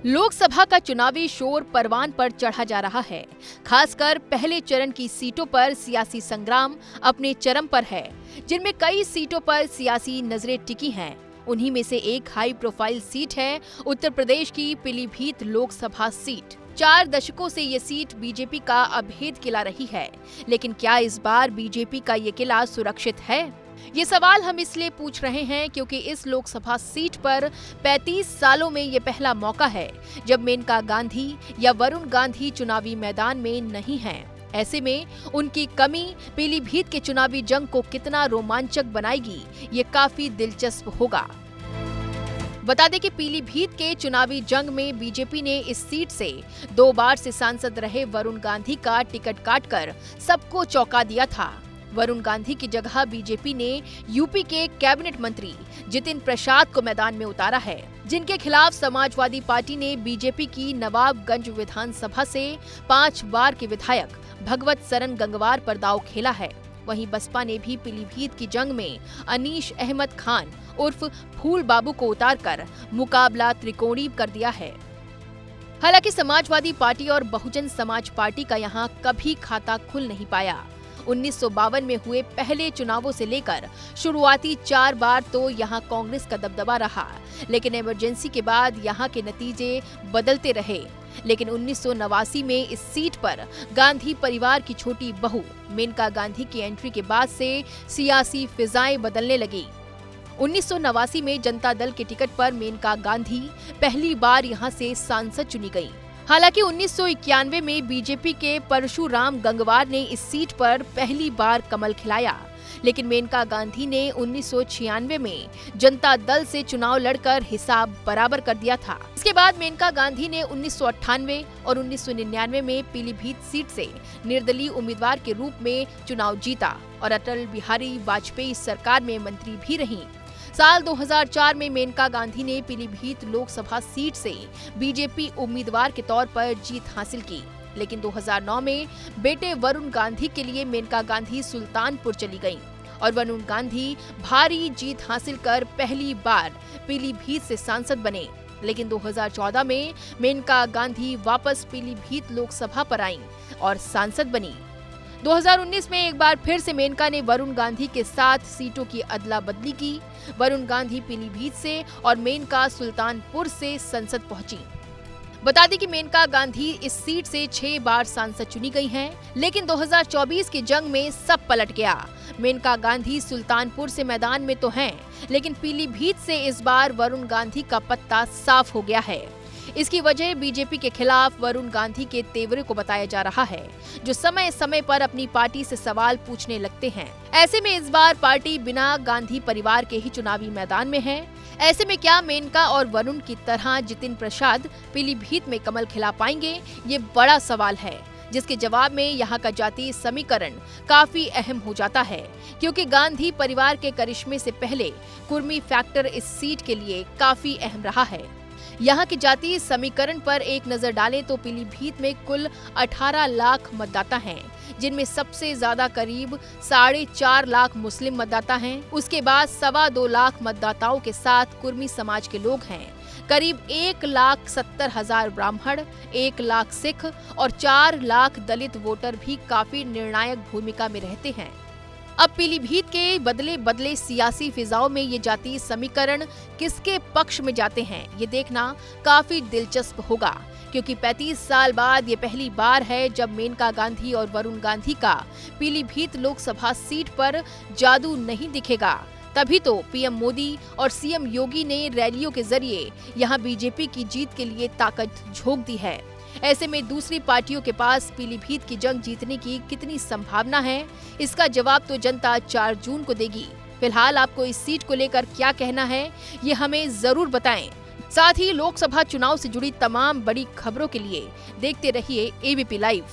लोकसभा का चुनावी शोर परवान पर चढ़ा जा रहा है। खासकर पहले चरण की सीटों पर सियासी संग्राम अपने चरम पर है, जिनमें कई सीटों पर सियासी नजरें टिकी हैं। उन्हीं में से एक हाई प्रोफाइल सीट है उत्तर प्रदेश की पीलीभीत लोकसभा सीट। 4 दशकों से ये सीट बीजेपी का अभेद किला रही है, लेकिन क्या इस बार बीजेपी का ये किला सुरक्षित है? ये सवाल हम इसलिए पूछ रहे हैं क्योंकि इस लोकसभा सीट पर 35 सालों में ये पहला मौका है जब मेनका गांधी या वरुण गांधी चुनावी मैदान में नहीं हैं। ऐसे में उनकी कमी पीलीभीत के चुनावी जंग को कितना रोमांचक बनाएगी, ये काफी दिलचस्प होगा। बता दें कि पीलीभीत के चुनावी जंग में बीजेपी ने इस सीट से 2 बार से सांसद रहे वरुण गांधी का टिकट काटकर सबको चौंका दिया था। वरुण गांधी की जगह बीजेपी ने यूपी के कैबिनेट मंत्री जितिन प्रसाद को मैदान में उतारा है, जिनके खिलाफ समाजवादी पार्टी ने बीजेपी की नवाबगंज विधानसभा से 5 बार के विधायक भगवत सरन गंगवार पर दांव खेला है। वहीं बसपा ने भी पीलीभीत की जंग में अनीश अहमद खान उर्फ फूल बाबू को उतारकर मुकाबला त्रिकोणीय कर दिया है। हालांकि समाजवादी पार्टी और बहुजन समाज पार्टी का यहां कभी खाता खुल नहीं पाया। 1952 में हुए पहले चुनावों से लेकर शुरुआती 4 बार तो यहां कांग्रेस का दबदबा रहा, लेकिन इमरजेंसी के बाद यहां के नतीजे बदलते रहे। लेकिन 1989 में इस सीट पर गांधी परिवार की छोटी बहू मेनका गांधी की एंट्री के बाद से सियासी फिजाएं बदलने लगी। 1989 में जनता दल के टिकट पर मेनका गांधी पहली बार यहां से सांसद चुनी गई। हालांकि 1991 में बीजेपी के परशुराम गंगवार ने इस सीट पर पहली बार कमल खिलाया, लेकिन मेनका गांधी ने 1996 में जनता दल से चुनाव लड़कर हिसाब बराबर कर दिया था। इसके बाद मेनका गांधी ने 1998 और 1999 में पीलीभीत सीट से निर्दलीय उम्मीदवार के रूप में चुनाव जीता और अटल बिहारी वाजपेयी सरकार में मंत्री भी रहीं। साल 2004 में मेनका गांधी ने पीलीभीत लोकसभा सीट से बीजेपी उम्मीदवार के तौर पर जीत हासिल की, लेकिन 2009 में बेटे वरुण गांधी के लिए मेनका गांधी सुल्तानपुर चली गईं और वरुण गांधी भारी जीत हासिल कर पहली बार पीलीभीत से सांसद बने। लेकिन 2014 में मेनका गांधी वापस पीलीभीत लोकसभा पर आईं और सांसद बनी। 2019 में एक बार फिर से मेनका ने वरुण गांधी के साथ सीटों की अदला बदली की। वरुण गांधी पीलीभीत से और मेनका सुल्तानपुर से संसद पहुंची। बता दें कि मेनका गांधी इस सीट से 6 बार सांसद चुनी गई हैं, लेकिन 2024 की जंग में सब पलट गया। मेनका गांधी सुल्तानपुर से मैदान में तो हैं, लेकिन पीलीभीत से इस बार वरुण गांधी का पत्ता साफ हो गया है। इसकी वजह बीजेपी के खिलाफ वरुण गांधी के तेवरे को बताया जा रहा है, जो समय समय पर अपनी पार्टी से सवाल पूछने लगते हैं। ऐसे में इस बार पार्टी बिना गांधी परिवार के ही चुनावी मैदान में है। ऐसे में क्या मेनका और वरुण की तरह जितिन प्रसाद पीलीभीत में कमल खिला पाएंगे, ये बड़ा सवाल है, जिसके जवाब में यहाँ का जातीय समीकरण काफी अहम हो जाता है, क्योंकि गांधी परिवार के करिश्मे से पहले कुर्मी फैक्टर इस सीट के लिए काफी अहम रहा है। यहाँ के जातीय समीकरण पर एक नजर डालें तो पीलीभीत में कुल 18 लाख मतदाता हैं, जिनमें सबसे ज्यादा करीब 4.5 लाख मुस्लिम मतदाता हैं। उसके बाद 2.25 लाख मतदाताओं के साथ कुर्मी समाज के लोग हैं। करीब 1,70,000 ब्राह्मण, 1 लाख सिख और 4 लाख दलित वोटर भी काफी निर्णायक भूमिका में रहते हैं। अब पीलीभीत के बदले बदले सियासी फिजाओं में ये जातीय समीकरण किसके पक्ष में जाते हैं, ये देखना काफी दिलचस्प होगा, क्योंकि 35 साल बाद ये पहली बार है जब मेनका गांधी और वरुण गांधी का पीलीभीत लोकसभा सीट पर जादू नहीं दिखेगा। तभी तो पीएम मोदी और सीएम योगी ने रैलियों के जरिए यहाँ बीजेपी की जीत के लिए ताकत झोंक दी है। ऐसे में दूसरी पार्टियों के पास पीलीभीत की जंग जीतने की कितनी संभावना है, इसका जवाब तो जनता 4 जून को देगी। फिलहाल आपको इस सीट को लेकर क्या कहना है, ये हमें जरूर बताएं। साथ ही लोकसभा चुनाव से जुड़ी तमाम बड़ी खबरों के लिए देखते रहिए एबीपी लाइव।